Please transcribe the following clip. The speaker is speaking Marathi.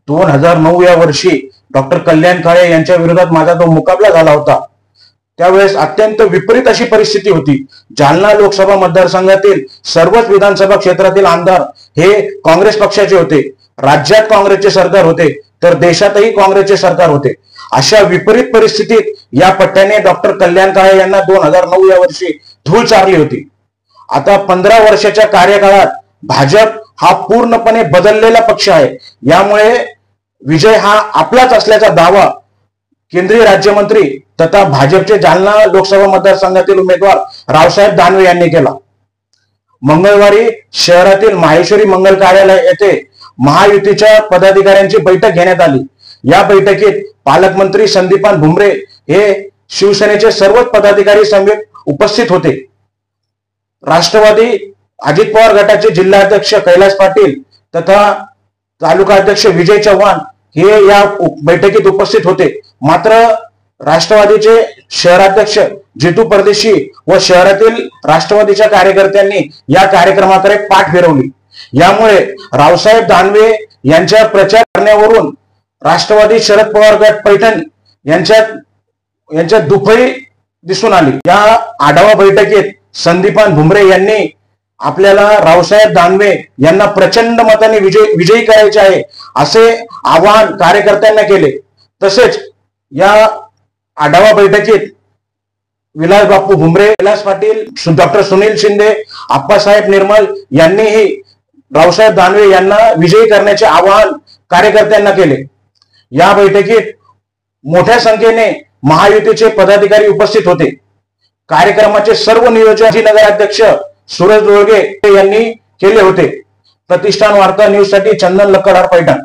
2009 या वर्षी डॉक्टर कल्याण काळे यांच्या विरोधात माझा जो मुकाबला झाला होता त्यावेळेस अत्यंत विपरीत अशी परिस्थिती होती। जालना लोकसभा मतदारसंघातील सर्वच विधानसभा क्षेत्रातील आमदार हे काँग्रेस पक्षाचे होते। राज्यात काँग्रेसचे सरकार होते तर देशातही काँग्रेसचे सरकार होते। अशा विपरीत परिस्थितीत या पट्ट्याने डॉक्टर कल्याण काळे यांना 2009 या वर्षी धूळ चारली होती। आता 15 वर्षाच्या कार्यकाळात भाजप हा पूर्णपणे बदललेला पक्ष आहे। यामुळे विजय हा आपलाच असल्याचा दावा केंद्रीय राज्यमंत्री तथा भाजपचे जालना लोकसभा मतदारसंघातील उमेदवार रावसाहेब दानवे यांनी केला। मंगळवारी शहरातील माहेश्वरी मंगल कार्यालय येथे महायुतीच्या पदाधिकाऱ्यांची बैठक घेण्यात आली। या बैठकीत पालकमंत्री संदीपान भुमरे हे शिवसेनेचे सर्वच पदाधिकारी समेत उपस्थित होते। राष्ट्रवादी अजित पवार गटाचे जिल्हाध्यक्ष कैलास पाटील तथा तालुका अध्यक्ष विजय चव्हाण हे या बैठकीत उपस्थित होते। मात्र राष्ट्रवादीचे शहराध्यक्ष जितू परदेशी व शहरातील राष्ट्रवादीच्या कार्यकर्त्यांनी या कार्यक्रमाकडे पाठ फिरवली। यामुळे रावसाहेब दानवे यांच्या प्रचार करण्यावरून राष्ट्रवादी शरद पवार गट पैठण यांच्यात दुफळी दिसून आली। या आढावा बैठकीत संदीपान भुमरे यांनी आपल्याला रावसाहेब दानवे यांना प्रचंड मताने विजयी करायचे आहे असे आवाहन कार्यकर्त्यांना केले। तसेच या आढावा बैठकीत विलास बापू भुमरे, कैलास पाटील, डॉक्टर सुनील शिंदे, आप्पासाहेब निर्मल यांनीही रावसाहेब दानवे यांना विजयी करण्याचे आवाहन कार्यकर्त्यांना केले। या बैठकीत मोठ्या संख्येने महायुतीचे पदाधिकारी उपस्थित होते। कार्यक्रमाचे सर्व नियोजन नगराध्यक्ष सूरज डोळगे यांनी केले होते। प्रतिष्ठान वार्ता न्यूज साठी चंदन लक्कडार, पैठण।